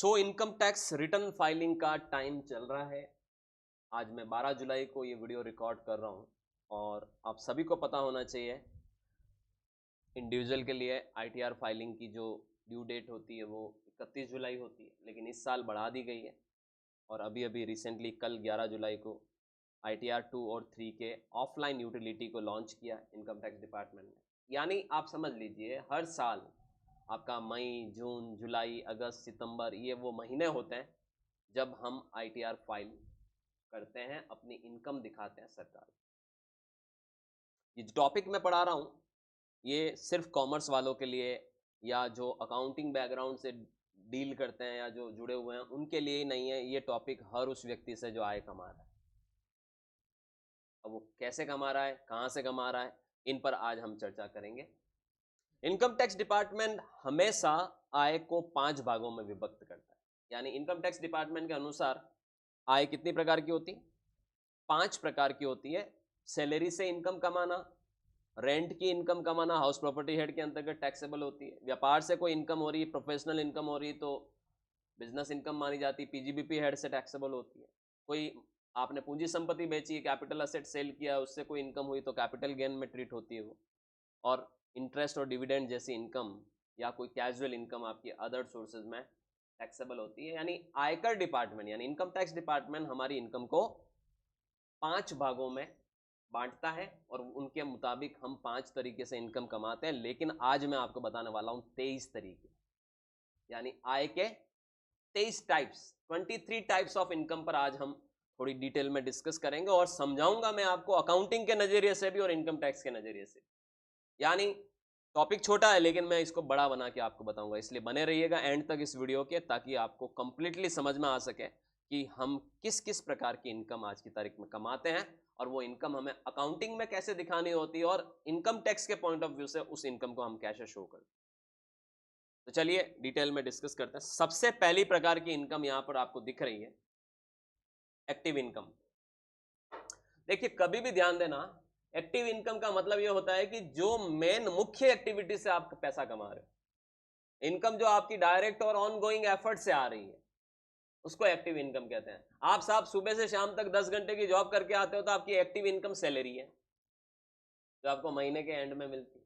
So income tax return filing का time चल रहा है। आज मैं 12 जुलाई को ये वीडियो रिकॉर्ड कर रहा हूँ और आप सभी को पता होना चाहिए इंडिविजुअल के लिए आईटीआर फाइलिंग की जो ड्यू डेट होती है वो 31 जुलाई होती है, लेकिन इस साल बढ़ा दी गई है। और अभी अभी रिसेंटली कल 11 जुलाई को आईटीआर 2 और 3 के ऑफलाइन यूटिलिटी को लॉन्च किया इनकम टैक्स डिपार्टमेंट ने। यानी आप समझ लीजिए हर साल आपका मई, जून, जुलाई, अगस्त, सितंबर ये वो महीने होते हैं जब हम आईटीआर फाइल करते हैं, अपनी इनकम दिखाते हैं सरकार को। ये जो टॉपिक मैं पढ़ा रहा हूँ ये सिर्फ कॉमर्स वालों के लिए या जो अकाउंटिंग बैकग्राउंड से डील करते हैं या जो जुड़े हुए हैं उनके लिए ही नहीं है। ये टॉपिक हर उस व्यक्ति से जो आय कमा रहा है। अब वो कैसे कमा रहा है, कहाँ से कमा रहा है, इन पर आज हम चर्चा करेंगे। इनकम टैक्स डिपार्टमेंट हमेशा आय को 5 भागों में विभक्त करता है। यानी इनकम टैक्स डिपार्टमेंट के अनुसार आय कितनी प्रकार की होती है? 5 प्रकार की होती है। सैलरी से इनकम कमाना, रेंट की इनकम कमाना हाउस प्रॉपर्टी हेड के अंतर्गत टैक्सेबल होती है। व्यापार से कोई इनकम हो रही है, प्रोफेशनल इनकम हो रही है तो बिजनेस इनकम मानी जाती है, पीजीबीपी हेड से टैक्सेबल होती है। कोई आपने पूंजी संपत्ति बेची है, कैपिटल असेट सेल किया, उससे कोई इनकम हुई तो कैपिटल गेन में ट्रीट होती है वो। और इंटरेस्ट और डिविडेंड जैसी इनकम या कोई कैजुअल इनकम आपकी अदर सोर्सेज में टैक्सेबल होती है। यानी आयकर डिपार्टमेंट यानी इनकम टैक्स डिपार्टमेंट हमारी इनकम को 5 भागों में बांटता है और उनके मुताबिक हम 5 तरीके से इनकम कमाते हैं। लेकिन आज मैं आपको बताने वाला हूं 23 तरीके, यानी आय के 23 टाइप्स, 23 टाइप्स ऑफ इनकम पर आज हम थोड़ी डिटेल में डिस्कस करेंगे और समझाऊंगा मैं आपको अकाउंटिंग के नजरिए से भी और इनकम टैक्स के नजरिए से। यानी टॉपिक छोटा है लेकिन मैं इसको बड़ा बना के आपको बताऊंगा, इसलिए बने रहिएगा एंड तक इस वीडियो के, ताकि आपको कंप्लीटली समझ में आ सके कि हम किस किस प्रकार की इनकम आज की तारीख में कमाते हैं और वो इनकम हमें अकाउंटिंग में कैसे दिखानी होती है और इनकम टैक्स के पॉइंट ऑफ व्यू से उस इनकम को हम कैसे शो करते हैं। तो चलिए डिटेल में डिस्कस करते हैं। सबसे पहली प्रकार की इनकम यहां पर आपको दिख रही है, एक्टिव इनकम। देखिए कभी भी ध्यान देना, एक्टिव इनकम का मतलब यह होता है कि जो मेन मुख्य एक्टिविटी से आप पैसा कमा रहे हो, इनकम जो आपकी डायरेक्ट और ऑन गोइंग एफर्ट से आ रही है, उसको एक्टिव इनकम कहते हैं। आप साहब सुबह से शाम तक 10 घंटे की जॉब करके आते हो तो आपकी एक्टिव इनकम सैलरी है जो आपको महीने के एंड में मिलती है।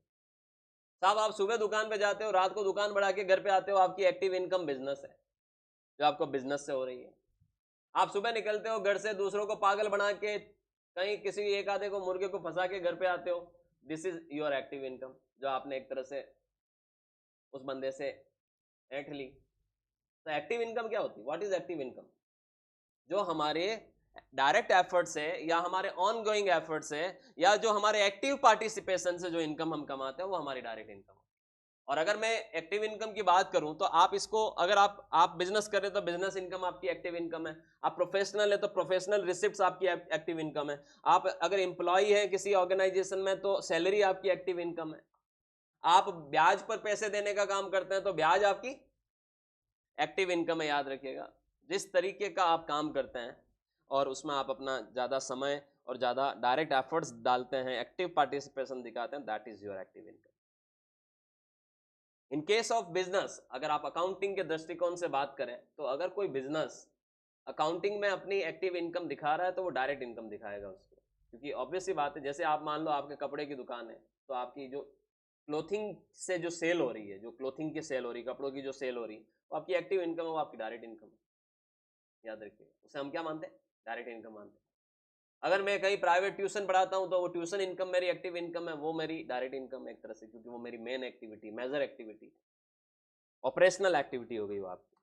साहब आप सुबह दुकान पे जाते हो, रात को दुकान बढ़ा के घर पे आते हो, आपकी एक्टिव इनकम बिजनेस है जो आपको बिजनेस से हो रही है। आप सुबह निकलते हो घर से, दूसरों को पागल बना के कहीं किसी एक आधे को मुर्गे को फंसा के घर पे आते हो, this is your active income जो आपने एक तरह से उस बंदे से ऐंठ ली। तो एक्टिव इनकम क्या होती है? What is active income? जो हमारे डायरेक्ट एफर्ट से या हमारे ऑन गोइंग एफर्ट से या जो हमारे एक्टिव पार्टिसिपेशन से जो इनकम हम कमाते हैं वो हमारी डायरेक्ट इनकम। और अगर मैं एक्टिव इनकम की बात करूं तो आप इसको, अगर आप बिजनेस कर रहे हो तो बिजनेस इनकम आपकी एक्टिव इनकम है। आप प्रोफेशनल है तो प्रोफेशनल रिसिप्ट्स आपकी एक्टिव इनकम है। आप अगर एम्प्लॉय है किसी ऑर्गेनाइजेशन में तो सैलरी आपकी एक्टिव इनकम है। आप ब्याज पर पैसे देने का काम करते हैं तो ब्याज आपकी एक्टिव इनकम है। याद रखिएगा, जिस तरीके का आप काम करते हैं और उसमें आप अपना ज़्यादा समय और ज़्यादा डायरेक्ट एफर्ट्स डालते हैं, एक्टिव पार्टिसिपेशन दिखाते हैं, that is your active income. In case of business, अगर आप अकाउंटिंग के दृष्टिकोण से बात करें तो अगर कोई बिजनेस अकाउंटिंग में अपनी एक्टिव इनकम दिखा रहा है तो वो डायरेक्ट इनकम दिखाएगा उसको, क्योंकि ऑब्वियस सी बात है, जैसे आप मान लो आपके कपड़े की दुकान है तो आपकी जो क्लोथिंग से जो सेल हो रही है, जो क्लोथिंग की सेल हो रही है, कपड़ों की जो सेल हो रही है, वो आपकी एक्टिव इनकम है, वो आपकी डायरेक्ट इनकम है। याद रखिए, उसे हम क्या मानते हैं? डायरेक्ट इनकम मानते हैं। अगर मैं कहीं प्राइवेट ट्यूशन पढ़ाता हूं तो वो ट्यूशन इनकम मेरी एक्टिव इनकम है, वो मेरी डायरेक्ट इनकम है एक तरह से, क्योंकि वो मेरी main activity, major activity, operational activity हो गई वो आपकी।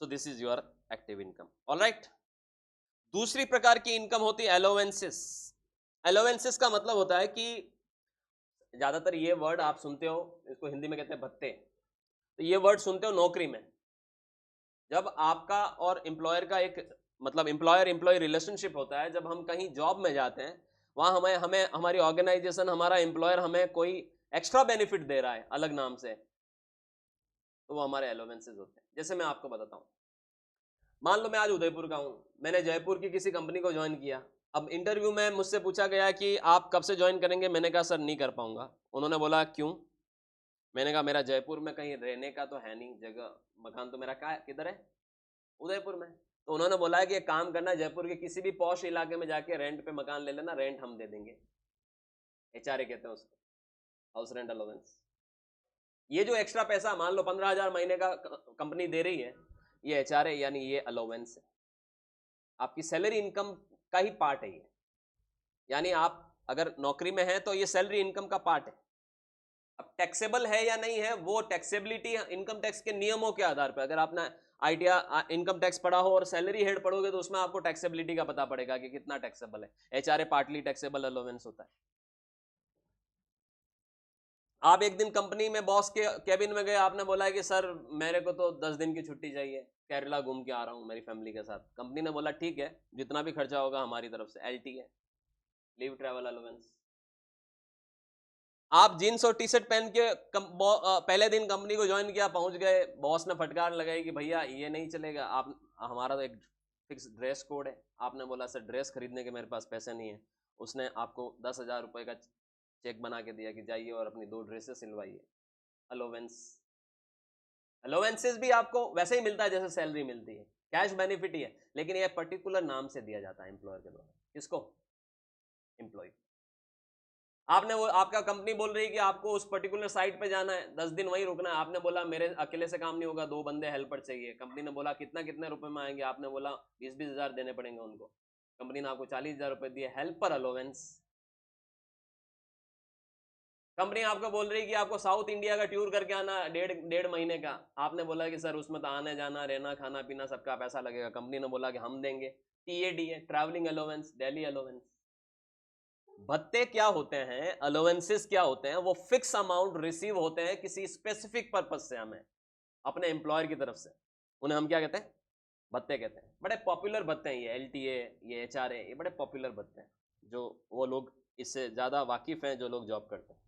So this is your active income. Alright, दूसरी प्रकार की इनकम होती है अलोवेंसेस। अलोवेंसेस का मतलब होता है कि ज्यादातर ये वर्ड आप सुनते हो, इसको हिंदी में कहते हैं भत्ते। तो ये वर्ड सुनते हो नौकरी में, जब आपका और एम्प्लॉयर का एक मतलब एम्प्लॉयर एम्प्लॉय रिलेशनशिप होता है, जब हम कहीं जॉब में जाते हैं वहां हमें हमें हमारी ऑर्गेनाइजेशन, हमारा एम्प्लॉयर हमें कोई एक्स्ट्रा बेनिफिट दे रहा है अलग नाम से, तो वो हमारे अलोवेंसेस होते हैं। जैसे मैं आपको बताता हूँ, मान लो मैं आज उदयपुर का हूँ, मैंने जयपुर की किसी कंपनी को ज्वाइन किया। अब इंटरव्यू में मुझसे पूछा गया कि आप कब से ज्वाइन करेंगे, मैंने कहा सर नहीं कर पाऊंगा। उन्होंने बोला क्यों? मैंने कहा मेरा जयपुर में कहीं रहने का तो है नहीं जगह, मकान तो मेरा किधर है, उदयपुर में। तो उन्होंने बोला है कि एक काम करना, जयपुर के किसी भी पॉश इलाके में जाके रेंट पे मकान ले लेना, रेंट हम दे देंगे। एचआरए कहते हैं उसको, हाउस रेंट अलाउंस। ये जो एक्स्ट्रा पैसा मान लो 15,000 महीने का कंपनी दे रही है, ये एचआरए यानी ये अलाउंस है, आपकी सैलरी इनकम का ही पार्ट है ये। यानी आप अगर नौकरी में है तो ये सैलरी इनकम का पार्ट है। अब टैक्सेबल है या नहीं है, वो टैक्सेबिलिटी इनकम टैक्स के नियमों के आधार पर, अगर आपने आइडिया इनकम टैक्स पढ़ा हो और सैलरी हेड पढ़ोगे तो उसमें आपको टैक्सेबिलिटी का पता पड़ेगा कि कितना टैक्सेबल है। एचआरए पार्टली टैक्सेबल अलाउंस होता है। आप एक दिन कंपनी में बॉस के कैबिन में गए, आपने बोला है कि सर मेरे को तो 10 दिन की छुट्टी चाहिए, केरला घूम के आ रहा हूं मेरी फैमिली के साथ। कंपनी ने बोला ठीक है, जितना भी खर्चा होगा हमारी तरफ से, एलटी है, लीव ट्रैवल अलाउंस। आप जीन्स और टी शर्ट पहन के पहले दिन कंपनी को ज्वाइन किया, पहुंच गए, बॉस ने फटकार लगाई कि भैया ये नहीं चलेगा, आप हमारा तो एक फिक्स ड्रेस कोड है। आपने बोला सर ड्रेस खरीदने के मेरे पास पैसे नहीं है। उसने आपको 10,000 रुपए का चेक बना के दिया कि जाइए और अपनी 2 ड्रेसेस सिलवाइए। अलोवेंस, अलोवेंसेस भी आपको वैसे ही मिलता है जैसे सैलरी मिलती है, कैश बेनिफिट ही है, लेकिन यह पर्टिकुलर नाम से दिया जाता है एम्प्लॉयर के द्वारा। किसको? एम्प्लॉय। आपने वो, आपका कंपनी बोल रही है कि आपको उस पर्टिकुलर साइट पे जाना है, 10 दिन वहीं रुकना है। आपने बोला मेरे अकेले से काम नहीं होगा, 2 बंदे हेल्पर चाहिए। कंपनी ने बोला कितना कितने रुपए में आएंगे? आपने बोला 20-20 हजार देने पड़ेंगे उनको। कंपनी ने आपको 40,000 रुपए दिए हेल्पर अलोवेंस। कंपनी आपको बोल रही है कि आपको साउथ इंडिया का टूर करके आना, डेढ़ महीने का। आपने बोला कि सर उसमें तो आने जाना रहना खाना पीना सबका पैसा लगेगा। कंपनी ने बोला कि हम देंगे। टीएडी है, ट्रैवलिंग अलोवेंस, डेली अलोवेंस। भत्ते क्या होते हैं, अलोवेंसेस क्या होते हैं? वो फिक्स अमाउंट रिसीव होते हैं किसी स्पेसिफिक पर्पज से, हमें अपने एम्प्लॉयर की तरफ से। उन्हें हम क्या कहते हैं? भत्ते कहते हैं। बड़े पॉपुलर भत्ते हैं ये, एलटीए, ये एचआरए, ये बड़े पॉपुलर भत्ते हैं, जो वो लोग इससे ज्यादा वाकिफ हैं जो लोग जॉब करते हैं।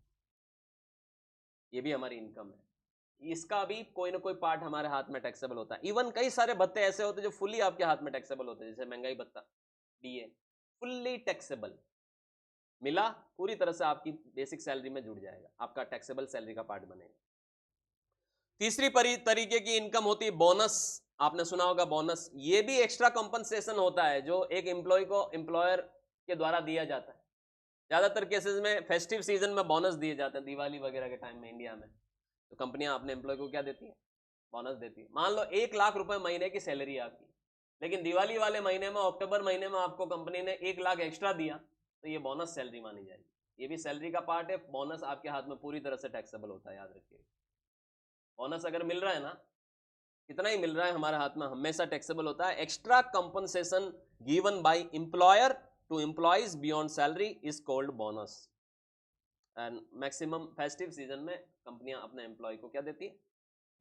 ये भी हमारी इनकम है, इसका भी कोई ना कोई पार्ट हमारे हाथ में टैक्सेबल होता है। इवन कई सारे भत्ते ऐसे होते हैं जो फुली आपके हाथ में टैक्सेबल होते हैं, जैसे महंगाई भत्ता, डीए, फुल्ली टैक्सेबल। मिला, पूरी तरह से आपकी बेसिक सैलरी में जुड़ जाएगा, आपका टैक्सेबल सैलरी का पार्ट बनेगा। तीसरी तरीके की इनकम होती है बोनस। आपने सुना होगा बोनस, ये भी एक्स्ट्रा कॉम्पनसेशन होता है जो एक एम्प्लॉय को एम्प्लॉयर के द्वारा दिया जाता है। ज्यादातर केसेस में फेस्टिव सीजन में बोनस दिए जाते हैं, दिवाली वगैरह के टाइम में इंडिया में। तो कंपनियां अपने एम्प्लॉय को क्या देती है? बोनस देती है। मान लो 1,00,000 रुपए महीने की सैलरी है आपकी, लेकिन दिवाली वाले महीने में, अक्टूबर महीने में आपको कंपनी ने 1,00,000 एक्स्ट्रा दिया, तो ये बोनस सैलरी मानी जाएगी। ये भी सैलरी का पार्ट है। बोनस आपके हाथ में पूरी तरह से टैक्सेबल होता है, याद रखिए। बोनस अगर मिल रहा है ना, कितना ही मिल रहा है हमारे हाथ में, हमेशा टैक्सेबल होता है। Extra compensation given by employer to employees beyond salary is called bonus. And maximum festive season में कंपनियां अपने एम्प्लॉय को क्या देती है?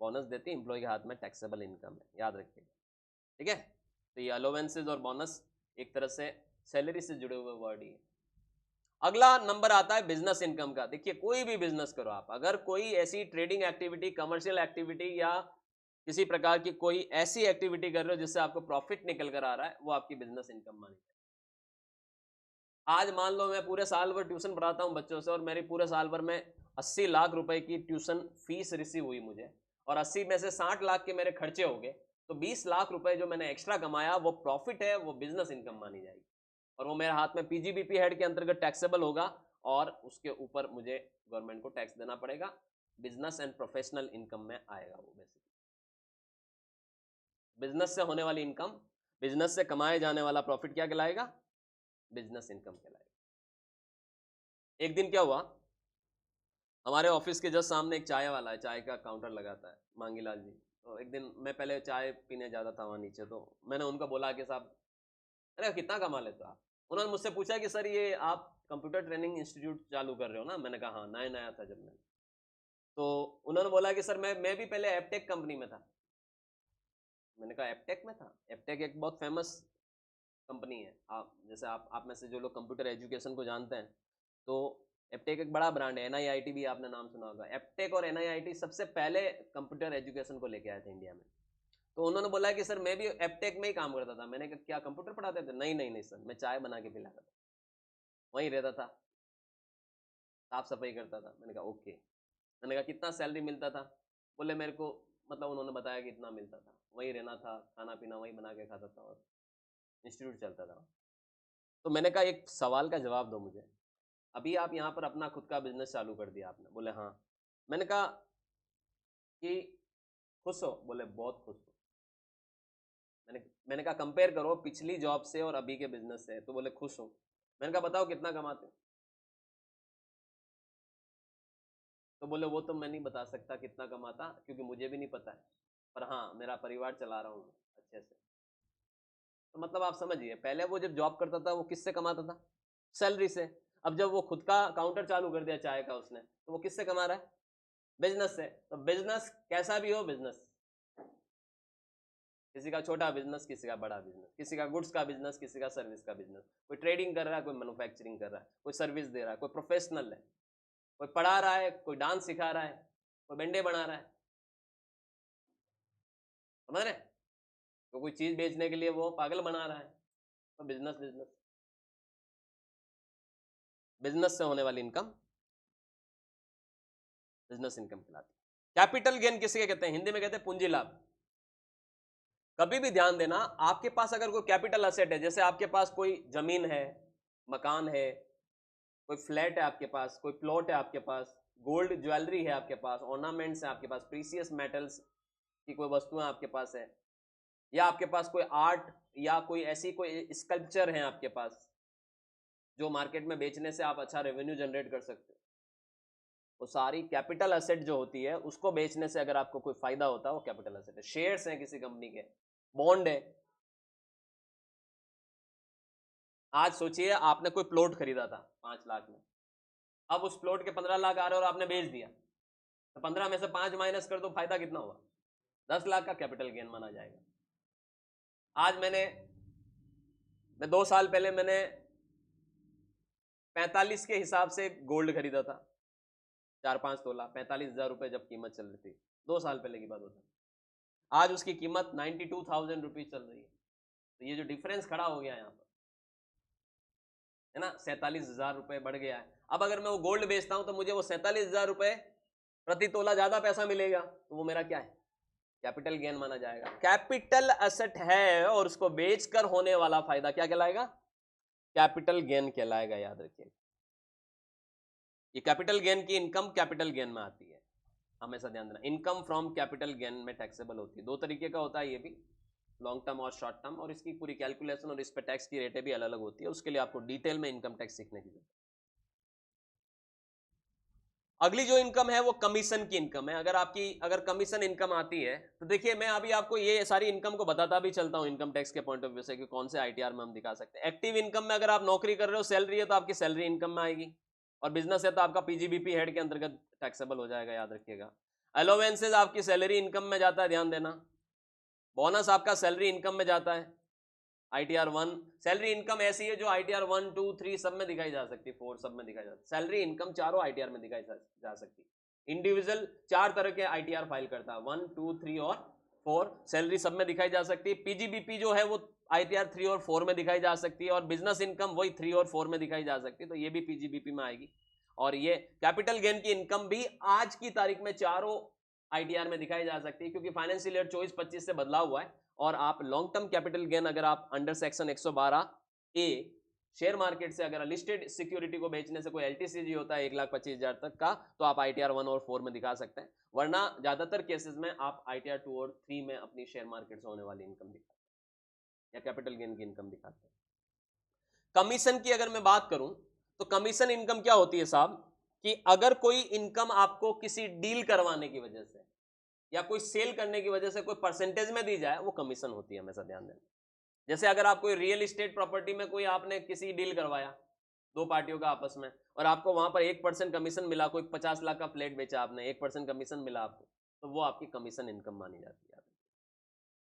बोनस देती है। एम्प्लॉय के हाथ में टैक्सेबल इनकम है, याद रखिएगा, ठीक है। तो ये अलोवेंसेज और बोनस एक तरह से सैलरी से जुड़े हुए वर्ड ही है। अगला नंबर आता है बिजनेस इनकम का। देखिए कोई भी बिजनेस करो आप, अगर कोई ऐसी ट्रेडिंग एक्टिविटी, कमर्शियल एक्टिविटी या किसी प्रकार की कोई ऐसी एक्टिविटी कर रहे हो जिससे आपको प्रॉफिट निकल कर आ रहा है, वो आपकी बिजनेस इनकम मानी जाए। आज मान लो मैं पूरे साल भर ट्यूशन पढ़ाता हूं बच्चों से, और मेरी पूरे साल भर में 80 लाख रुपए की ट्यूशन फीस रिसीव हुई मुझे, और 80 में से 60 लाख के मेरे खर्चे हो गए, तो 20 लाख रुपए जो मैंने एक्स्ट्रा कमाया वो प्रॉफिट है, वो बिजनेस इनकम मानी जाएगी। और वो मेरे हाथ में पीजीबीपी हेड के अंतर्गत टैक्सेबल होगा, और उसके ऊपर मुझे गवर्नमेंट को टैक्स देना पड़ेगा। बिजनेस एंड प्रोफेशनल इनकम में आएगा वो। बेसिकली बिजनेस से होने वाली इनकम, बिजनेस से कमाए जाने वाला प्रॉफिट क्या कहलाएगा? बिजनेस इनकम कहलाएगा। एक दिन क्या हुआ, हमारे ऑफिस के जस्ट सामने एक चाय वाला है, चाय का काउंटर लगाता है, मांगीलाल जी। तो एक दिन मैं पहले चाय पीने जाता था वहाँ नीचे, तो मैंने उनको बोला कि साहब, अरे कितना कमा लेते हो आप? उन्होंने मुझसे पूछा कि सर ये आप कंप्यूटर ट्रेनिंग इंस्टीट्यूट चालू कर रहे हो ना? मैंने कहा हाँ, नया नया था जब मैं। तो उन्होंने बोला कि सर मैं भी पहले एपटेक कंपनी में था। मैंने कहा एपटेक में था? एपटेक एक बहुत फेमस कंपनी है। आप जैसे आप में से जो लोग कंप्यूटर एजुकेशन को जानते हैं, तो एपटेक एक बड़ा ब्रांड है। एनआईआईटी भी आपने नाम सुना होगा। एपटेक और एनआईआईटी सबसे पहले कंप्यूटर एजुकेशन को लेके आए थे इंडिया में। तो उन्होंने बोला कि सर मैं भी एपटेक में ही काम करता था। मैंने कहा क्या कंप्यूटर पढ़ाते थे? नहीं नहीं नहीं सर, मैं चाय बना के पिलाता था, वहीं रहता था, साफ सफाई करता था। मैंने कहा ओके। मैंने कहा कितना सैलरी मिलता था? बोले मेरे को मतलब उन्होंने बताया कि इतना मिलता था, वहीं रहना था, खाना पीना वहीं बना के खाता था और इंस्टीट्यूट चलता था। तो मैंने कहा एक सवाल का जवाब दो मुझे, अभी आप यहाँ पर अपना खुद का बिजनेस चालू कर दिया आपने? बोले हाँ। मैंने कहा कि खुश हो? बोले बहुत खुश हो। मैंने कहा कंपेयर करो पिछली जॉब से और अभी के बिजनेस से, तो बोले खुश हो। मैंने कहा बताओ कितना कमाते हो? तो बोले वो तो मैं नहीं बता सकता कितना कमाता, क्योंकि मुझे भी नहीं पता है, पर हाँ मेरा परिवार चला रहा हूँ अच्छे से। तो मतलब आप समझिए, पहले वो जब जॉब करता था वो किससे कमाता था? सैलरी से। अब जब वो खुद का काउंटर चालू कर दिया चाय का उसने, तो वो किससे कमा रहा है? बिजनेस से। तो बिजनेस कैसा भी हो, बिजनेस, किसी का छोटा बिजनेस, किसी का बड़ा बिजनेस, किसी का गुड्स का बिजनेस, किसी का सर्विस का बिजनेस, कोई ट्रेडिंग कर रहा है, कोई मैन्युफैक्चरिंग कर रहा है, कोई सर्विस दे रहा है, कोई प्रोफेशनल है, कोई पढ़ा रहा है, कोई डांस सिखा रहा है, कोई बेंडे बना रहा है, समझ रहे? तो कोई चीज बेचने के लिए वो पागल बना रहा है। तो बिजनेस बिजनेस बिजनेस से होने वाली इनकम बिजनेस इनकम कहलाती है। कैपिटल गेन किसे कहते हैं? हिंदी में कहते हैं पूंजी लाभ। कभी भी ध्यान देना, आपके पास अगर कोई कैपिटल असेट है, जैसे आपके पास कोई जमीन है, मकान है, कोई फ्लैट है आपके पास, कोई प्लॉट है आपके पास, गोल्ड ज्वेलरी है आपके पास, ऑर्नामेंट्स है आपके पास, प्रीसियस मेटल्स की कोई वस्तुएं आपके पास है, या आपके पास कोई आर्ट या कोई ऐसी कोई स्कल्पचर है आपके पास जो मार्केट में बेचने से आप अच्छा रेवेन्यू जनरेट कर सकते हो, वो सारी कैपिटल एसेट जो होती है, उसको बेचने से अगर आपको कोई फायदा होता है वो कैपिटल एसेट है। शेयर्स हैं किसी कंपनी के, बॉन्ड है। आज सोचिए आपने कोई प्लॉट खरीदा था 5 लाख में, अब उस प्लॉट के 15 लाख आ रहे और आपने बेच दिया, तो 15 में से 5 माइनस कर दो, फायदा कितना हुआ? 10 लाख का कैपिटल गेन माना जाएगा। आज मैं 2 साल पहले मैंने 45 के हिसाब से गोल्ड खरीदा था, 4-5 तोला, 45,000 रुपये जब कीमत चल रही थी, 2 साल पहले की बात होता है। आज उसकी कीमत 92,000 रुपीज चल रही है। तो ये जो डिफरेंस खड़ा हो गया यहाँ पर है ना, 47,000 रुपये बढ़ गया है। अब अगर मैं वो गोल्ड बेचता हूं तो मुझे वो 47,000 रुपये प्रति तोला ज्यादा पैसा मिलेगा, तो वो मेरा क्या है? कैपिटल गेन माना जाएगा। कैपिटल एसेट है और उसको बेचकर होने वाला फायदा क्या कहलाएगा? कैपिटल गेन कहलाएगा, याद रखिए। ये कैपिटल गेन की इनकम कैपिटल गेन में आती है, हमेशा ध्यान देना। इनकम फ्रॉम कैपिटल गेन में टैक्सेबल होती है। 2 तरीके का होता है ये भी, लॉन्ग टर्म और शॉर्ट टर्म, और इसकी पूरी कैलकुलेशन और इस पर टैक्स की रेटें भी अलग अलग होती है। उसके लिए आपको डिटेल में इनकम टैक्स सीखने की जरूरत है। अगली जो इनकम है वो कमीशन की इनकम है। अगर कमीशन इनकम आती है तो देखिए, मैं अभी आपको ये सारी इनकम को बताता भी चलता हूं इनकम टैक्स के पॉइंट ऑफ व्यू से कि कौन से आईटीआर में हम दिखा सकते हैं। एक्टिव इनकम में अगर आप नौकरी कर रहे हो, सैलरी है, तो आपकी सैलरी इनकम में आएगी, और बिजनेस है तो आपका पीजीबीपी हेड के अंतर्गत टैक्सेबल हो जाएगा, याद रखिएगा। अलोवेंसेज आपकी सैलरी इनकम में जाता है, ध्यान देना। बोनस आपका सैलरी इनकम में जाता है। आईटीआर 1 सैलरी इनकम ऐसी है जो आईटीआर 1, 2, 3 सब में दिखाई जा सकती है, 4 सब में दिखाई जा सकती है। सैलरी इनकम चारों आईटीआर में दिखाई जा सकती है। इंडिविजुअल 4 तरह के आईटीआर फाइल करता है, 1, 2, 3 और 4, सैलरी सब में दिखाई जा सकती है। पीजीबीपी जो है वो आईटीआर 3 और 4 में दिखाई जा सकती है, और बिजनेस इनकम वही 3 और 4 में दिखाई जा सकती है, तो ये भी पीजीबीपी में आएगी। और ये कैपिटल गेन की इनकम भी आज की तारीख में चारों आईटीआर में दिखाई जा सकती है, क्योंकि फाइनेंशियल ईयर 24-25 से बदलाव हुआ है। और आप लॉन्ग टर्म कैपिटल गेन अगर आप under section 112A share market से अगर लिस्टेड सिक्योरिटी को बेचने से कोई एलटीसीजी होता है 1,25,000 तक का, तो आप आईटीआर 1 और 4 में दिखा सकते हैं। वरना ज्यादातर केसेस में आप आईटीआर 2 और 3 में अपनी शेयर मार्केट से होने वाली इनकम दिखाते हैं, या कैपिटल गेन की इनकम दिखाते हैं। कमीशन की अगर मैं बात करूं तो कमीशन इनकम क्या होती है साहब, कि अगर कोई इनकम आपको किसी डील करवाने की वजह से या कोई सेल करने की वजह से कोई परसेंटेज में दी जाए, वो कमीशन होती है, हमेशा ध्यान देना। जैसे अगर आप कोई रियल एस्टेट प्रॉपर्टी में कोई आपने किसी डील करवाया 2 पार्टियों का आपस में, और आपको वहां पर 1% कमीशन मिला, कोई 50 लाख का फ्लैट बेचा आपने, 1% कमीशन मिला आपको, तो वो आपकी कमीशन इनकम मानी जाती है।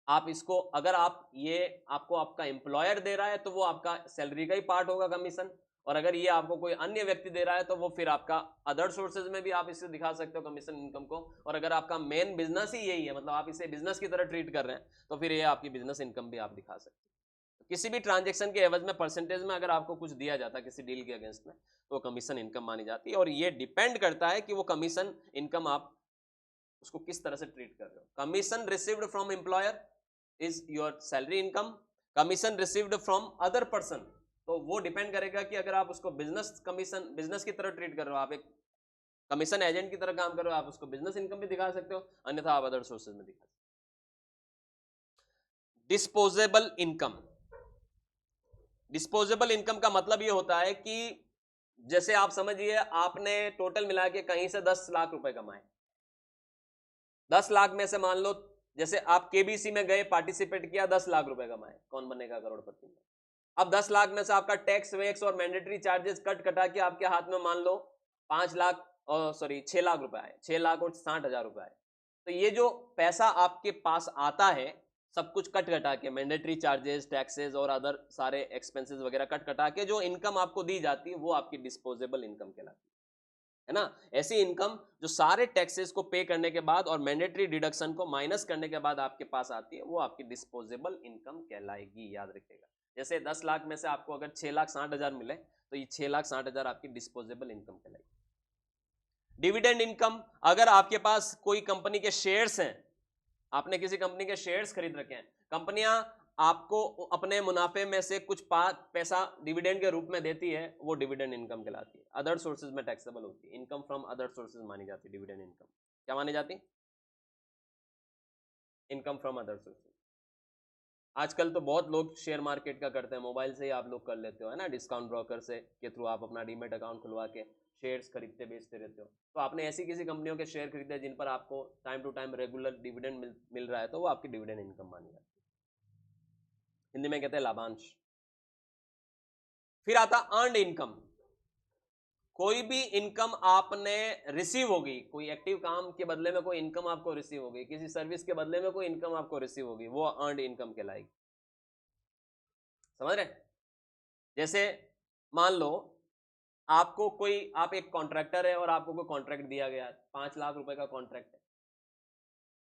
आप इसको, अगर आप ये आपको आपका एम्प्लॉयर दे रहा है तो वो आपका सैलरी का ही पार्ट होगा कमीशन, और अगर ये आपको कोई अन्य व्यक्ति दे रहा है तो वो फिर आपका अदर सोर्सेज में भी आप इसे दिखा सकते हो कमीशन इनकम को। और अगर आपका मेन बिजनेस ही यही है, मतलब आप इसे बिजनेस की तरह ट्रीट कर रहे हैं, तो फिर ये आपकी बिजनेस इनकम भी आप दिखा सकते हो। किसी भी ट्रांजेक्शन के एवज में परसेंटेज में अगर आपको कुछ दिया जाता है किसी डील के अगेंस्ट में, तो वो कमीशन इनकम मानी जाती है। और ये डिपेंड करता है कि वो कमीशन इनकम आप उसको किस तरह से ट्रीट कर रहे हो। Commission received from employer is your salary income, commission received from other person, तो वो डिपेंड करेगा कि अगर आप उसको बिजनेस कमीशन, बिजनेस की तरह ट्रीट कर रहे हो, आप एक कमीशन एजेंट की तरह काम कर रहे हो, आप उसको बिजनेस इनकम भी दिखा सकते हो, अन्यथा आप अदर सोर्सेज में दिखा सकते हो। डिस्पोजेबल इनकम, डिस्पोजेबल इनकम का मतलब ये होता है कि जैसे आप समझिए आपने टोटल मिला के कहीं से 10 लाख रुपए कमाए, 10 लाख में से मान लो जैसे आप केबीसी में गए, पार्टिसिपेट किया, 10 लाख रुपए कमाए, कौन बनेगा करोड़पति में। अब 10 लाख में से आपका टैक्स वेक्स और मैंडेटरी चार्जेस कट कटा के आपके हाथ में मान लो 5 लाख और 6 लाख रुपए आए, 6 लाख और 60,000 रुपए आए। तो ये जो पैसा आपके पास आता है सब कुछ कट कटा के, मैंडेटरी चार्जेस, टैक्सेस और अदर सारे एक्सपेंसेस वगैरह कट कटा के जो इनकम आपको दी जाती है वो आपकी डिस्पोजेबल इनकम कहलाती है ना। ऐसी इनकम जो सारे टैक्सेस को पे करने के बाद और मैंडेटरी डिडक्शन को माइनस करने के बाद आपके पास आती है, वो आपकी डिस्पोजेबल इनकम कहलाएगी, याद रखिएगा। जैसे 10 लाख में से आपको अगर 6,60,000 मिले तो ये 6,60,000 आपकी डिस्पोजेबल इनकम कहलाएगी। डिविडेंड इनकम, अगर आपके पास कोई कंपनी के शेयर्स हैं, आपने किसी कंपनी के शेयर्स खरीद रखे हैं, कंपनियां आपको अपने मुनाफे में से कुछ पैसा डिविडेंड के रूप में देती है, वो डिविडेंड इनकम कहलाती है। अदर सोर्सेज में टैक्सेबल होती है, इनकम फ्रॉम अदर सोर्सेज मानी जाती है डिविडेंड इनकम। क्या मानी जाती? Income from other sources. आजकल तो बहुत लोग शेयर मार्केट का करते हैं, मोबाइल से ही आप लोग कर लेते हो, है ना, डिस्काउंट ब्रोकर से के थ्रू आप अपना डीमेट अकाउंट खुलवा के शेयर्स खरीदते बेचते रहते हो। तो आपने ऐसी किसी कंपनियों के शेयर खरीदे जिन पर आपको time to time regular dividend मिल रहा है, तो वो आपकी डिविडेंड इनकम मानी जाती है, हिंदी में कहते हैं लाभांश। फिर आता अर्न्ड इनकम, कोई भी इनकम आपने रिसीव होगी, कोई एक्टिव काम के बदले में कोई इनकम आपको रिसीव होगी, किसी सर्विस के बदले में कोई इनकम आपको रिसीव होगी, वो अर्न्ड इनकम कहलाएगी। समझ रहे? जैसे मान लो आपको कोई, आप एक कॉन्ट्रैक्टर है और आपको कोई कॉन्ट्रैक्ट दिया गया, 5 लाख रुपए का कॉन्ट्रैक्ट है,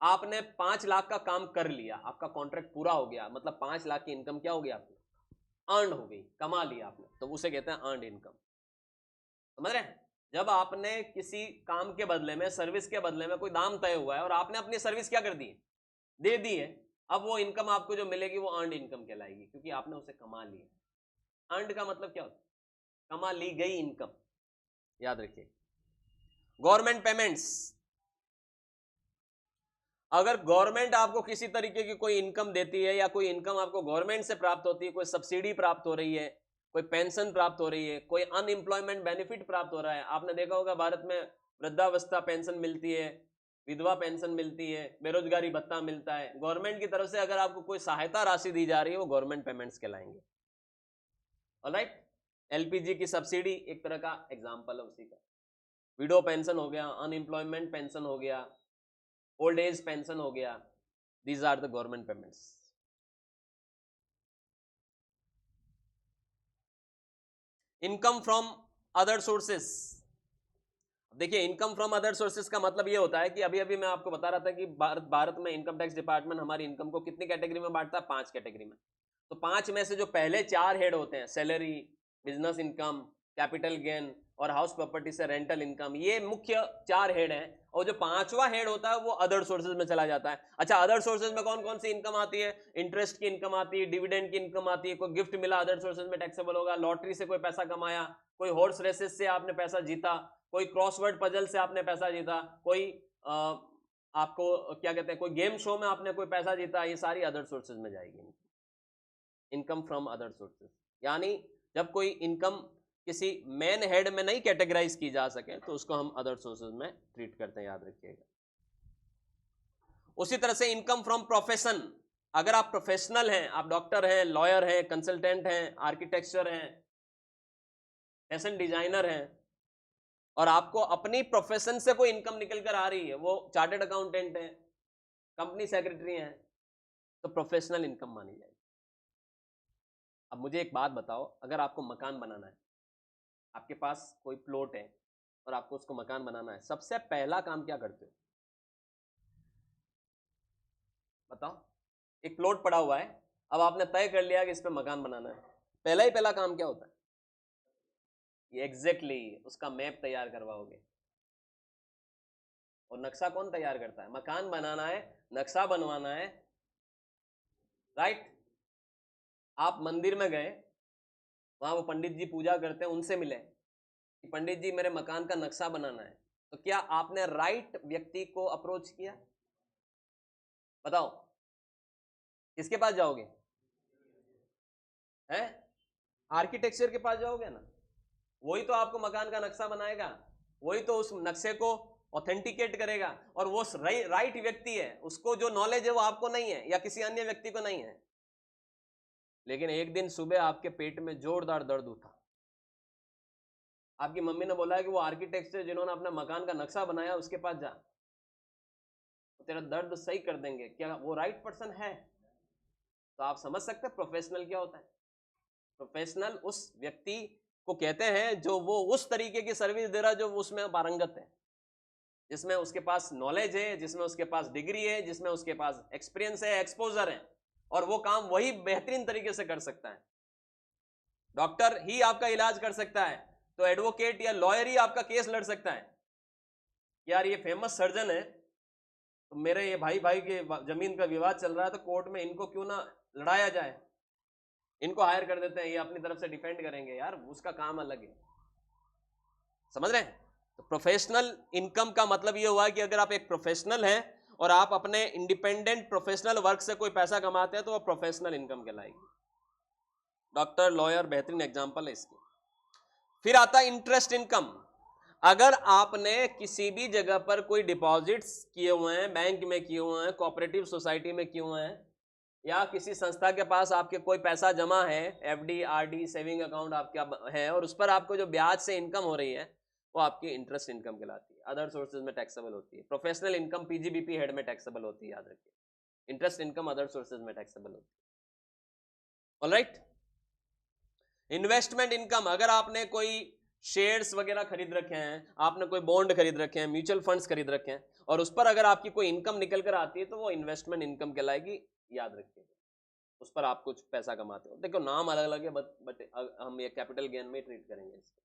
आपने 5 लाख का काम कर लिया, आपका कॉन्ट्रैक्ट पूरा हो गया, मतलब 5 लाख की इनकम क्या हो गई आपकी? अर्न हो गई, कमा लिया आपने, तो उसे कहते हैं अर्न्ड इनकम। समझ रहे हैं? जब आपने किसी काम के बदले में, सर्विस के बदले में कोई दाम तय हुआ है और आपने अपनी सर्विस क्या कर दी है, दे दी है, अब वो इनकम आपको जो मिलेगी वो अर्न्ड इनकम कहलाएगी, क्योंकि आपने उसे कमा लिया। अर्न्ड का मतलब क्या होता है? कमा ली गई इनकम, याद रखिए। गवर्नमेंट पेमेंट्स, अगर गवर्नमेंट आपको किसी तरीके की कोई इनकम देती है या कोई इनकम आपको गवर्नमेंट से प्राप्त होती है, कोई सब्सिडी प्राप्त हो रही है, कोई पेंशन प्राप्त हो रही है, कोई अनएम्प्लॉयमेंट बेनिफिट प्राप्त हो रहा है, आपने देखा होगा भारत में वृद्धावस्था पेंशन मिलती है, विधवा पेंशन मिलती है, बेरोजगारी भत्ता मिलता है, गवर्नमेंट की तरफ से अगर आपको कोई सहायता राशि दी जा रही है वो गवर्नमेंट पेमेंट्स कहलाएंगे। ऑलराइट, एलपीजी की सब्सिडी एक तरह का एग्जाम्पल है उसी का। विडो पेंशन हो गया, अनएम्प्लॉयमेंट पेंशन हो गया, ओल्ड एज पेंशन हो गया, these are the government payments. Income from other sources, देखिए इनकम फ्रॉम अदर सोर्सेस का मतलब ये होता है कि अभी अभी मैं आपको बता रहा था कि भारत में इनकम टैक्स डिपार्टमेंट हमारी इनकम को कितनी कैटेगरी में बांटता है? 5 कैटेगरी में। तो 5 में से जो पहले 4 हेड होते हैं, salary, business income, capital gain और हाउस प्रॉपर्टी से रेंटल इनकम, ये मुख्य 4 हेड हैं, और जो 5वां हेड होता है वो अदर सोर्सेज में चला जाता है। अच्छा, अदर सोर्सेज में कौन कौन सी इनकम आती है? इंटरेस्ट की इनकम आती है, डिविडेंड की इनकम आती है, कोई गिफ्ट मिला अदर सोर्सेज में टैक्सेबल होगा, लॉटरी से कोई पैसा कमाया, कोई हॉर्स रेसेस से आपने पैसा जीता, कोई क्रॉसवर्ड पजल से आपने पैसा जीता, कोई आपको क्या कहते हैं, कोई गेम शो में आपने कोई पैसा जीता, ये सारी अदर सोर्सेज में जाएगी, इनकम फ्रॉम अदर सोर्सेज। यानी जब कोई इनकम किसी मेन हेड में नहीं कैटेगराइज की जा सके तो उसको हम अदर सोर्सेज में ट्रीट करते हैं, याद रखिएगा। उसी तरह से इनकम फ्रॉम प्रोफेशन, अगर आप प्रोफेशनल हैं, आप डॉक्टर हैं, लॉयर हैं, कंसल्टेंट हैं, आर्किटेक्चर हैं, फैशन डिजाइनर हैं, और आपको अपनी प्रोफेशन से कोई इनकम निकल कर आ रही है, वो चार्टर्ड अकाउंटेंट है, कंपनी सेक्रेटरी हैं, तो प्रोफेशनल इनकम मानी जाएगी। अब मुझे एक बात बताओ, अगर आपको मकान बनाना है, आपके पास कोई प्लॉट है और आपको उसको मकान बनाना है, सबसे पहला काम क्या करते हो? बताओ, एक प्लॉट पड़ा हुआ है, अब आपने तय कर लिया कि इस पे मकान बनाना है, पहला काम क्या होता है? एग्जैक्टली उसका मैप तैयार करवाओगे। और नक्शा कौन तैयार करता है? मकान बनाना है, नक्शा बनवाना है, राइट। आप मंदिर में गए, वहां वो पंडित जी पूजा करते हैं, उनसे मिले कि पंडित जी मेरे मकान का नक्शा बनाना है, तो क्या आपने राइट व्यक्ति को अप्रोच किया? बताओ, किसके पास जाओगे? हैं? आर्किटेक्चर के पास जाओगे ना। वही तो आपको मकान का नक्शा बनाएगा, वही तो उस नक्शे को ऑथेंटिकेट करेगा, और वो राइट व्यक्ति है, उसको जो नॉलेज है वो आपको नहीं है या किसी अन्य व्यक्ति को नहीं है। लेकिन एक दिन सुबह आपके पेट में जोरदार दर्द उठा, आपकी मम्मी ने बोला है कि वो आर्किटेक्ट से जिन्होंने अपना मकान का नक्शा बनाया उसके पास जा, तो तेरा दर्द सही कर देंगे। क्या वो राइट पर्सन है? तो आप समझ सकते हैं प्रोफेशनल क्या होता है। प्रोफेशनल उस व्यक्ति को कहते हैं जो वो उस तरीके की सर्विस दे रहा है जो उसमें पारंगत है, जिसमें उसके पास नॉलेज है, जिसमें उसके पास डिग्री है, जिसमें उसके पास एक्सपीरियंस है, एक्सपोजर है, और वो काम वही बेहतरीन तरीके से कर सकता है। डॉक्टर ही आपका इलाज कर सकता है, तो एडवोकेट या लॉयर ही आपका केस लड़ सकता है। यार ये फेमस सर्जन है, तो मेरे ये भाई भाई के जमीन का विवाद चल रहा है, तो कोर्ट में इनको क्यों ना लड़ाया जाए, इनको हायर कर देते हैं, ये अपनी तरफ से डिफेंड करेंगे। यार उसका काम अलग है, समझ रहे हैं? तो प्रोफेशनल इनकम का मतलब ये हुआ कि अगर आप एक प्रोफेशनल हैं और आप अपने इंडिपेंडेंट प्रोफेशनल वर्क से कोई पैसा कमाते हैं तो वो प्रोफेशनल इनकम कहलाएगी। डॉक्टर, लॉयर बेहतरीन एग्जांपल है इसकी। फिर आता है इंटरेस्ट इनकम। अगर आपने किसी भी जगह पर कोई डिपॉजिट्स किए हुए हैं, बैंक में किए हुए हैं, कोऑपरेटिव सोसाइटी में किए हुए हैं, या किसी संस्था के पास आपके कोई पैसा जमा है, एफडी, आरडी, सेविंग अकाउंट आपका है, और उस पर आपको जो ब्याज से इनकम हो रही है वो आपकी इंटरेस्ट इनकम कहलाती है। अदर सोर्सेज में टैक्सेबल होती है। प्रोफेशनल इनकम पीजीबीपी हेड में टैक्सेबल होती है, याद रखिए। इंटरेस्ट इनकम अदर सोर्सेज में टैक्सेबल होती है। ऑलराइट। इन्वेस्टमेंट इनकम, अगर आपने कोई शेयर्स वगैरह खरीद रखे हैं, आपने कोई बॉन्ड खरीद रखे हैं, म्यूचुअल फंड्स खरीद रखे हैं, और उस पर अगर आपकी कोई इनकम निकल कर आती है तो वो इन्वेस्टमेंट इनकम कहलाएगी। याद रखिए, उस पर आप कुछ पैसा कमाते हो। देखो नाम अलग अलग है, बट हम ये कैपिटल गेन में ट्रीट करेंगे इसको।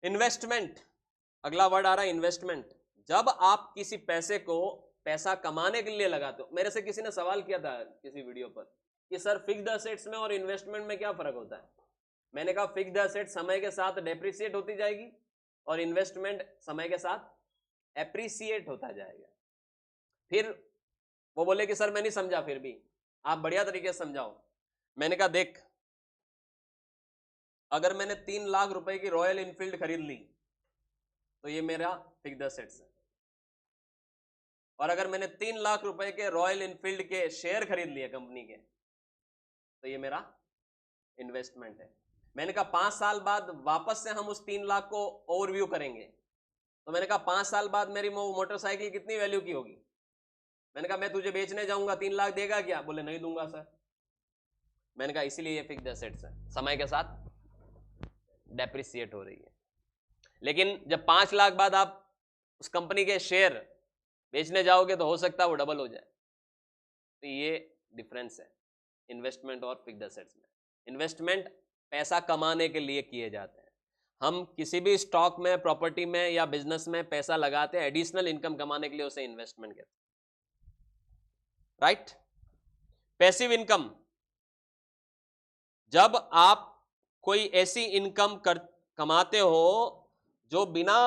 इन्वेस्टमेंट, अगला वर्ड आ रहा है इन्वेस्टमेंट। जब आप किसी पैसे को पैसा कमाने के लिए लगाते हो, मेरे से किसी ने सवाल किया था किसी वीडियो पर कि सर फिक्स्ड एसेट्स में और इन्वेस्टमेंट में क्या फर्क होता है? मैंने कहा फिक्स्ड एसेट समय के साथ डेप्रिसिएट होती जाएगी और इन्वेस्टमेंट समय के साथ एप्रिसिएट होता जाएगा। फिर वो बोले कि सर मैं नहीं समझा, फिर भी आप बढ़िया तरीके से समझाओ। मैंने कहा देख, अगर मैंने 3 लाख रुपए की रॉयल इनफील्ड खरीद ली तो ये मेरा फिक्स्ड एसेट्स है, और अगर मैंने 3 लाख रुपए के रॉयल इनफील्ड के शेयर खरीद लिए कंपनी के तो ये मेरा इन्वेस्टमेंट है। मैंने कहा 5 साल बाद वापस से हम उस 3 लाख को ओवरव्यू करेंगे, तो मैंने कहा 5 साल बाद मेरी मोटरसाइकिल कितनी वैल्यू की होगी? मैंने कहा मैं तुझे बेचने जाऊंगा, 3 लाख देगा क्या? बोले नहीं दूंगा सर। मैंने कहा इसीलिए ये फिक्स्ड एसेट्स है, समय के साथ डेप्रिसिएट हो रही है। लेकिन जब 5 लाख बाद आप उस कंपनी के शेयर बेचने जाओगे तो हो सकता है वो डबल हो जाए। तो ये डिफरेंस है इन्वेस्टमेंट और फिक्स्ड एसेट्स में। इन्वेस्टमेंट पैसा कमाने के लिए किए जाते हैं। हम किसी भी स्टॉक में, प्रॉपर्टी में या बिजनेस में पैसा लगाते हैं एडिशनल इनकम कमाने के लिए, उसे इन्वेस्टमेंट कहते हैं, राइट। पैसिव इनकम, जब आप कोई ऐसी इनकम कमाते हो जो बिना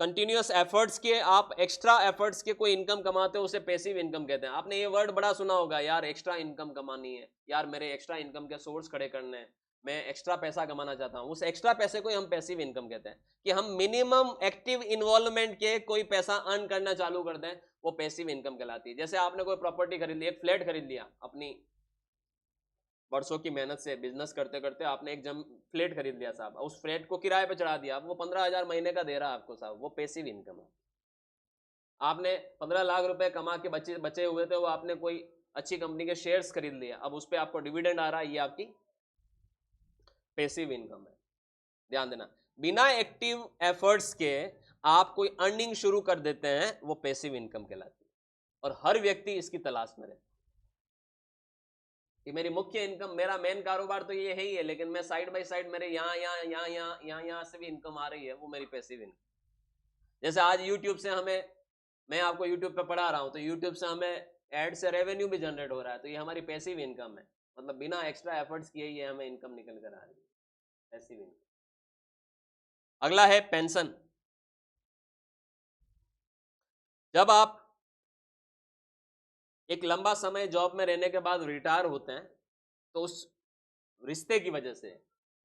कंटिन्यूअस एफर्ट्स के, आप एक्स्ट्रा एफर्ट्स के कोई इनकम कमाते हो, उसे पैसिव इनकम कहते हैं। आपने ये वर्ड बड़ा सुना होगा, यार एक्स्ट्रा इनकम कमानी है, यार मेरे एक्स्ट्रा इनकम के सोर्स खड़े करने हैं, मैं एक्स्ट्रा पैसा कमाना चाहता हूं। उस एक्स्ट्रा पैसे को हम पैसिव इनकम कहते हैं, कि हम मिनिमम एक्टिव इन्वॉल्वमेंट के कोई पैसा अर्न करना चालू कर दें, वो पैसिव इनकम कहलाती है। जैसे आपने कोई प्रॉपर्टी खरीद ली, एक फ्लैट खरीद लिया, अपनी वर्षों की मेहनत से बिजनेस करते करते आपने एक फ्लैट खरीद लिया साहब, उस फ्लैट को किराए पे चढ़ा दिया, वो 15,000 महीने का दे रहा है आपको साहब, वो पैसिव इनकम है। आपने 15 लाख रुपए कमा के बचे हुए थे, वो आपने कोई अच्छी कंपनी के शेयर्स खरीद लिया, अब उस पर आपको डिविडेंड आ रहा है, ये आपकी पैसिव इनकम है। ध्यान देना, बिना एक्टिव एफर्ट्स के आप कोई अर्निंग शुरू कर देते हैं, वो पैसिव इनकम कहलाती है, और हर व्यक्ति इसकी तलाश में रहता है। कि मेरी मुख्य इनकम, मेरा मेन कारोबार तो ये है ही है, लेकिन मैं साइड बाय साइड मेरे यहाँ से भी इनकम आ रही है, वो मेरी पैसिव इनकम। जैसे आज यूट्यूब से हमें, मैं आपको यूट्यूब पे पढ़ा रहा हूँ, तो यूट्यूब से हमें एड से रेवेन्यू भी जनरेट हो रहा है, तो ये हमारी पैसिव इनकम है, मतलब बिना एक्स्ट्रा एफर्ट्स किए ये हमें इनकम निकल कर आ रही है, पैसिव इनकम। अगला है पेंशन। जब आप एक लंबा समय जॉब में रहने के बाद रिटायर होते हैं, तो उस रिश्ते की वजह से,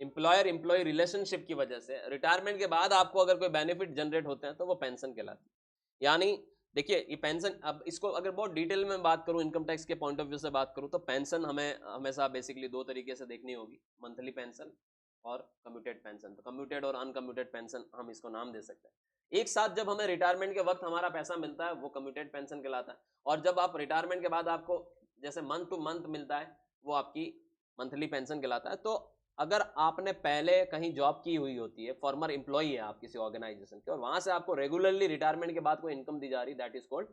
एम्प्लॉयर एम्प्लॉय रिलेशनशिप की वजह से रिटायरमेंट के बाद आपको अगर कोई बेनिफिट जनरेट होते हैं तो वो पेंशन कहलाती है। यानी देखिए ये पेंशन, अब इसको अगर बहुत डिटेल में बात करूं, इनकम टैक्स के पॉइंट ऑफ व्यू से बात करूं, तो पेंशन हमें हमेशा बेसिकली दो तरीके से देखनी होगी, मंथली पेंशन और कम्यूटेड पेंशन। तो कम्यूटेड और अनकम्यूटेड पेंशन हम इसको नाम दे सकते हैं। एक साथ जब हमें रिटायरमेंट के वक्त हमारा पैसा मिलता है वो कम्यूटेड पेंशन कहलाता है, और जब आप रिटायरमेंट के बाद आपको जैसे मंथ टू मंथ मिलता है वो आपकी मंथली पेंशन कहलाता है। तो अगर आपने पहले कहीं जॉब की हुई होती है, फॉर्मर एम्प्लॉई है आप किसी ऑर्गेनाइजेशन के, और वहां से आपको रेगुलरली रिटायरमेंट के बाद कोई इनकम दी जा रही, दैट इज कॉल्ड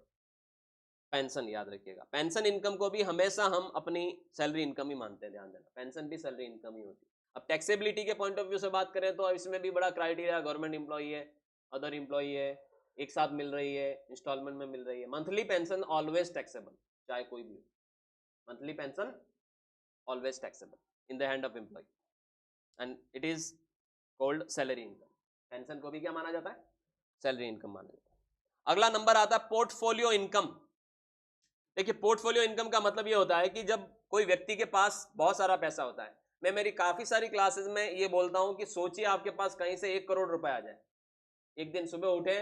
पेंशन। याद रखिएगा, पेंशन इनकम को भी हमेशा हम अपनी सैलरी इनकम ही मानते हैं, ध्यान देना, पेंशन भी सैलरी इनकम ही होती है। अब टैक्सेबिलिटी के पॉइंट ऑफ व्यू से बात करें तो इसमें भी बड़ा क्राइटेरिया, गवर्नमेंट एम्प्लॉई है, अदर एम्प्लॉई है, एक साथ मिल रही है, इंस्टॉलमेंट में मिल रही है। मंथली पेंशन ऑलवेज टैक्सेबल, चाहे कोई भी हो, monthly pension always taxable in the hand of employee, and it is called salary income. Pension को भी क्या माना जाता है? सैलरी इनकम माना जाता है। अगला नंबर आता है पोर्टफोलियो इनकम। देखिए पोर्टफोलियो इनकम का मतलब ये होता है कि जब कोई व्यक्ति के पास बहुत सारा पैसा होता है, मैं मेरी काफी सारी क्लासेस में ये बोलता हूं कि सोचिए आपके पास कहीं से 1 करोड़ रुपए आ जाए। एक दिन सुबह उठे,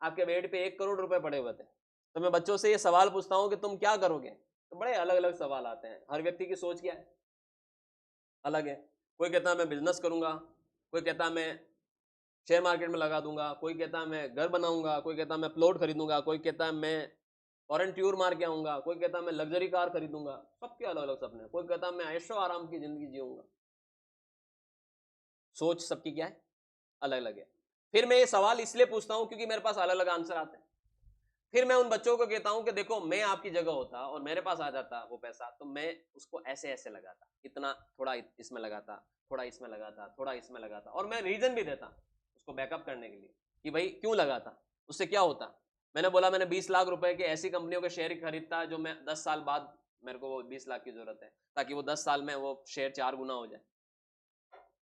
आपके बेड पे 1 करोड़ रुपए पड़े हुए थे, तो मैं बच्चों से ये सवाल पूछता हूं कि तुम क्या करोगे? तो बड़े अलग अलग सवाल आते हैं, हर व्यक्ति की सोच क्या है, अलग है। कोई कहता है मैं बिजनेस करूंगा, कोई कहता है मैं शेयर मार्केट में लगा दूंगा, कोई कहता है मैं घर बनाऊंगा, कोई कहता है मैं प्लॉट खरीदूंगा, कोई कहता है मैं फॉरेन टूर मार के आऊंगा, कोई कहता है मैं लग्जरी कार खरीदूंगा। सबके अलग अलग सपने। कोई कहता है मैं ऐशो आराम की जिंदगी जीऊंगा। सोच सबकी क्या है? अलग अलग है। फिर मैं ये सवाल इसलिए पूछता हूं क्योंकि मेरे पास अलग अलग आंसर आते हैं। फिर मैं उन बच्चों को कहता हूं कि देखो मैं आपकी जगह होता और मेरे पास आ जाता वो पैसा, तो मैं उसको ऐसे ऐसे लगाता, इतना, थोड़ा इसमें लगाता, थोड़ा इसमें लगाता, थोड़ा इसमें लगाता, और मैं रीजन भी देता उसको बैकअप करने के लिए कि भाई क्यों लगाता, उससे क्या होता। मैंने बोला मैंने 20 लाख रुपए के ऐसी कंपनियों के शेयर खरीदता जो मैं 10 साल बाद मेरे को वो 20 लाख की जरूरत है, ताकि वो 10 साल में वो शेयर 4 गुना हो जाए।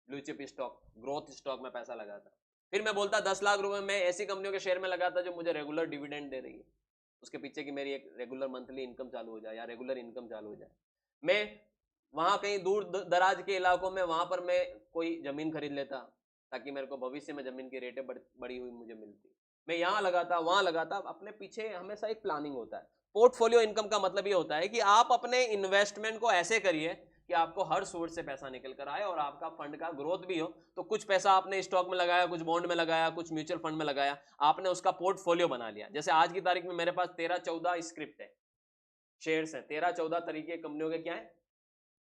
Blue chip stock, growth stock में पैसा लगाता। फिर मैं बोलता 10 लाख रुपए मैं ऐसी कंपनियों के शेयर में लगाता जो मुझे रेगुलर डिविडेंड दे रही है, उसके पीछे की मेरी एक रेगुलर मंथली इनकम चालू हो जाए या रेगुलर इनकम चालू हो जाए। मैं वहां कहीं दूर दराज के इलाकों में वहां पर मैं कोई जमीन खरीद लेता, ताकि मेरे को भविष्य में जमीन की रेटें बढ़ी हुई मुझे मिलती। मैं यहाँ लगाता, वहां लगाता, अपने पीछे हमेशा एक प्लानिंग होता है। पोर्टफोलियो इनकम का मतलब ये होता है कि आप अपने इन्वेस्टमेंट को ऐसे करिए कि आपको हर सोर्स से पैसा निकल कर आए और आपका फंड का ग्रोथ भी हो। तो कुछ पैसा आपने स्टॉक में लगाया, कुछ बॉन्ड में लगाया, कुछ म्यूचुअल फंड में लगाया, आपने उसका पोर्टफोलियो बना लिया। जैसे आज की तारीख में मेरे पास 13-14 स्क्रिप्ट है, शेयर्स हैं, 13-14 तरीके कंपनियों के क्या है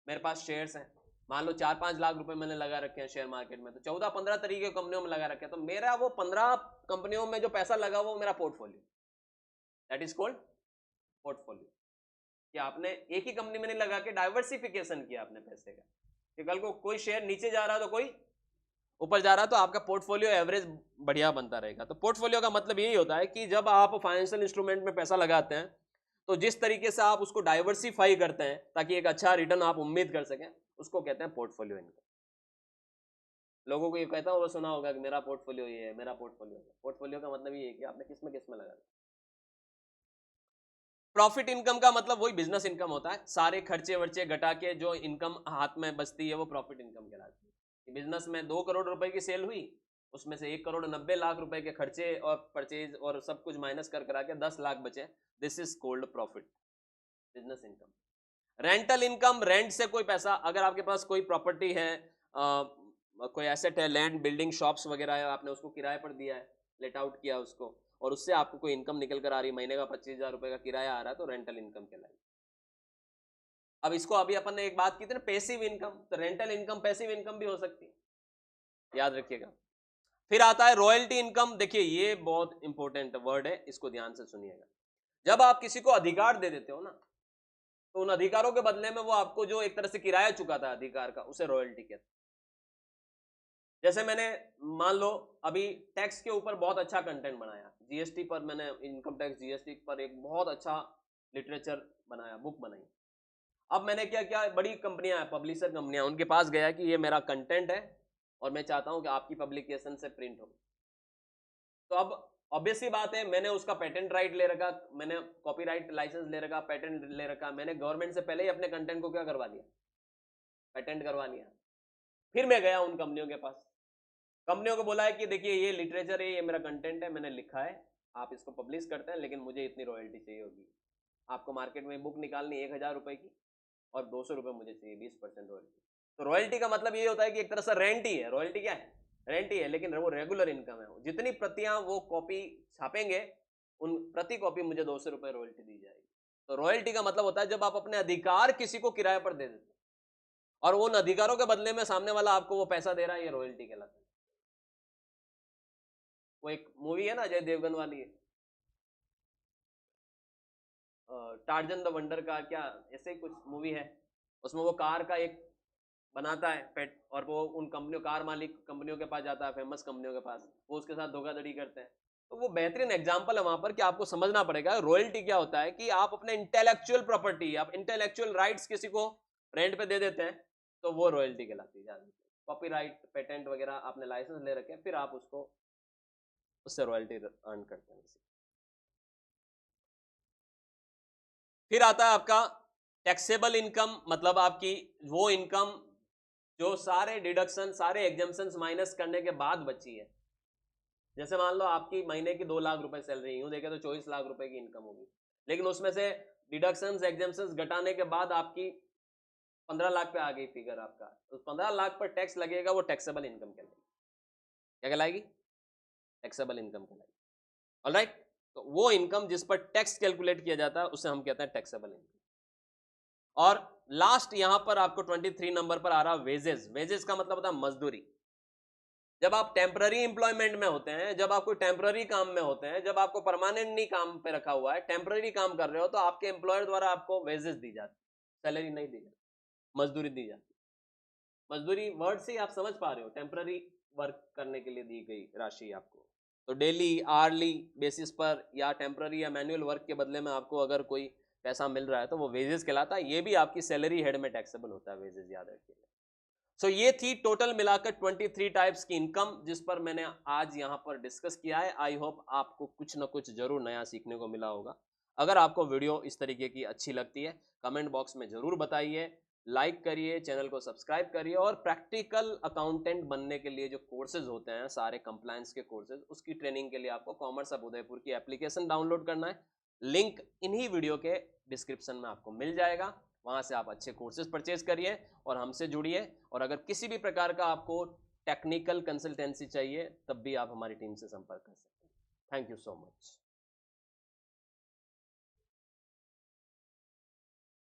मेरे पास शेयर्स हैं। मान लो 4-5 लाख रुपए मैंने लगा रखे हैं शेयर मार्केट में, तो 14-15 तरीके कंपनियों में लगा रखे हैं, तो मेरा वो 15 कंपनियों में जो पैसा लगा वो मेरा portfolio, that is called portfolio. कि आपने एक ही कंपनी में नहीं लगा के डाइवर्सिफिकेशन किया अपने पैसे का, कि कल को कोई शेयर नीचे जा रहा है तो कोई ऊपर जा रहा है, तो आपका पोर्टफोलियो एवरेज बढ़िया बनता रहेगा। तो पोर्टफोलियो का मतलब यही होता है कि जब आप फाइनेंशियल इंस्ट्रूमेंट में पैसा लगाते हैं तो जिस तरीके से आप उसको डाइवर्सिफाई करते हैं ताकि एक अच्छा रिटर्न आप उम्मीद कर सकें, उसको कहते हैं पोर्टफोलियो इनकम। लोगों को ये कहता है, वो सुना होगा कि मेरा पोर्टफोलियो ये है, मेरा पोर्टफोलियो है। पोर्टफोलियो का मतलब ये है कि आपने किस में लगा दिया। प्रॉफिट इनकम का मतलब वही बिजनेस इनकम होता है, सारे खर्चे वर्चे घटा के जो इनकम हाथ में बचती है वो प्रॉफिट इनकम कहलाती है। बिजनेस में 2 करोड़ रुपए की सेल हुई, उसमें से 1 करोड़ 90 लाख रुपए के खर्चे और परचेज और सब कुछ माइनस कर करा के 10 लाख बचे, this is called profit, business income. Rental income, rent से कोई पैसा, अगर आपके पास कोई प्रॉपर्टी है, कोई एसेट है, लैंड बिल्डिंग शॉप्स वगैरह है, आपने उसको किराए पर दिया है, लेट आउट किया उसको, और उससे आपको कोई इनकम निकल कर आ रही है, महीने का 25,000 रुपए का किराया आ रहा है, तो रेंटल इनकम कहलाएगी। अब इसको अभी अपन ने एक बात की थी ना पैसिव इनकम, तो रेंटल इनकम पैसिव इनकम भी हो सकती है, याद रखिएगा। फिर आता है रॉयल्टी इनकम। देखिए ये बहुत इंपॉर्टेंट वर्ड है, इसको ध्यान से सुनिएगा। जब आप किसी को अधिकार दे देते हो ना, तो उन अधिकारों के बदले में वो आपको जो एक तरह से किराया चुकाता है अधिकार का, उसे रॉयल्टी कहते हैं। जैसे मैंने मान लो अभी टैक्स के ऊपर बहुत अच्छा कंटेंट बनाया, जीएसटी पर मैंने इनकम टैक्स जीएसटी पर एक बहुत अच्छा लिटरेचर बनाया, बुक बनाई। अब मैंने क्या किया, बड़ी कंपनियां हैं, पब्लिशर कंपनियां, उनके पास गया कि ये मेरा कंटेंट है और मैं चाहता हूं कि आपकी पब्लिकेशन से प्रिंट हो। तो अब ऑब्वियस सी बात है, मैंने उसका पेटेंट राइट ले रखा, मैंने कॉपीराइट लाइसेंस ले रखा, पेटेंट ले रखा, मैंने गवर्नमेंट से पहले ही अपने कंटेंट को क्या करवा लिया, पेटेंट करवा लिया। फिर मैं गया उन कंपनियों के पास, कंपनियों को बोला है कि देखिए ये लिटरेचर है, ये मेरा कंटेंट है, मैंने लिखा है, आप इसको पब्लिश करते हैं, लेकिन मुझे इतनी रॉयल्टी चाहिए होगी। आपको मार्केट में बुक निकालनी 1000 रुपए की और 200 रुपए मुझे चाहिए, 20% रॉयल्टी। तो रॉयल्टी का मतलब ये होता है कि एक तरह से रेंट ही है, रॉयल्टी क्या है, रेंट ही है, लेकिन वो रेगुलर इनकम है। जितनी प्रतियां वो कॉपी छापेंगे उन प्रति कॉपी मुझे 200 रुपए रॉयल्टी दी जाएगी। तो रॉयल्टी का मतलब होता है जब आप अपने अधिकार किसी को किराए पर दे देते और उन अधिकारों के बदले में सामने वाला आपको वो पैसा दे रहा है, ये रॉयल्टी कहलाता है। वो एक मूवी है ना अजय देवगन वाली है, टार्जन द वंडर का, क्या ऐसे ही कुछ मूवी है, उसमें वो कार का एक बनाता है पेट और वो उन कंपनियों, कार मालिक कंपनियों के पास जाता है, फेमस कंपनियों के पास, वो उसके साथ धोखाधड़ी करते हैं। तो वो बेहतरीन एग्जांपल है वहां पर कि आपको समझना पड़ेगा रॉयल्टी क्या होता है, कि आप अपने इंटेलेक्चुअल प्रॉपर्टी, आप इंटेलेक्चुअल राइट्स किसी को रेंट पे दे देते हैं, तो वो रॉयल्टी कहलाती है। कॉपीराइट, पेटेंट वगैरह आपने लाइसेंस ले रखे, फिर आप उसको उससे रॉयल्टी अर्न करते हैं। फिर आता है आपका टैक्सेबल इनकम, मतलब आपकी वो इनकम जो सारे डिडक्शन, सारे एग्जाम्पशन माइनस करने के बाद बची है। जैसे मान लो आपकी महीने की 2 लाख रुपए सैलरी, यूं देखे तो 24 लाख रुपए की इनकम होगी, लेकिन उसमें से डिडक्शंस, एग्जाम्पशंस घटाने के बाद आपकी 15 लाख पे आ गई फिगर आपका, तो 15 लाख पर टैक्स लगेगा, वो टैक्सेबल इनकम कहलाएगी। क्या कहलाएगी? टैक्सेबल इनकम कहलाएगी। ऑलराइट, तो वो इनकम जिस पर टैक्स कैलकुलेट किया जाता है उसे हम कहते हैं टैक्सेबल इनकम। और लास्ट यहां पर आपको 23 नंबर पर आ रहा वेजेस। वेजेस का मतलब होता है मजदूरी। जब आप टेम्पररी इंप्लॉयमेंट में होते हैं, जब आप कोई टेम्पररी काम में होते हैं, जब आपको परमानेंट नहीं काम पे रखा हुआ है, टेम्पररी काम कर रहे हो, तो आपके एम्प्लॉयर द्वारा आपको वेजेस दी जाती, सैलरी नहीं दी जाती, मजदूरी दी जाती। मजदूरी वर्ड से ही आप समझ पा रहे हो, टेम्पररी वर्क करने के लिए दी गई राशि आपको। तो डेली, आर्ली बेसिस पर या टेम्पररी या मैनुअल वर्क के बदले में आपको अगर कोई पैसा मिल रहा है तो वो वेजेस कहलाता है। ये भी आपकी सैलरी हेड में टैक्सेबल होता है, वेजेस, याद रखिए। सो ये थी टोटल मिलाकर 23 टाइप्स की इनकम जिस पर मैंने आज यहाँ पर डिस्कस किया है। आई होप आपको कुछ ना कुछ जरूर नया सीखने को मिला होगा। अगर आपको वीडियो इस तरीके की अच्छी लगती है, कमेंट बॉक्स में जरूर बताइए, लाइक करिए, चैनल को सब्सक्राइब करिए, और प्रैक्टिकल अकाउंटेंट बनने के लिए जो कोर्सेज होते हैं, सारे कंप्लायंस के कोर्सेज, उसकी ट्रेनिंग के लिए आपको कॉमर्स अब उदयपुर की एप्लीकेशन डाउनलोड करना है। लिंक इन्हीं वीडियो के डिस्क्रिप्शन में आपको मिल जाएगा, वहां से आप अच्छे कोर्सेज परचेज करिए और हमसे जुड़िए। और अगर किसी भी प्रकार का आपको टेक्निकल कंसल्टेंसी चाहिए तब भी आप हमारी टीम से संपर्क कर सकते हैं। Thank you so much.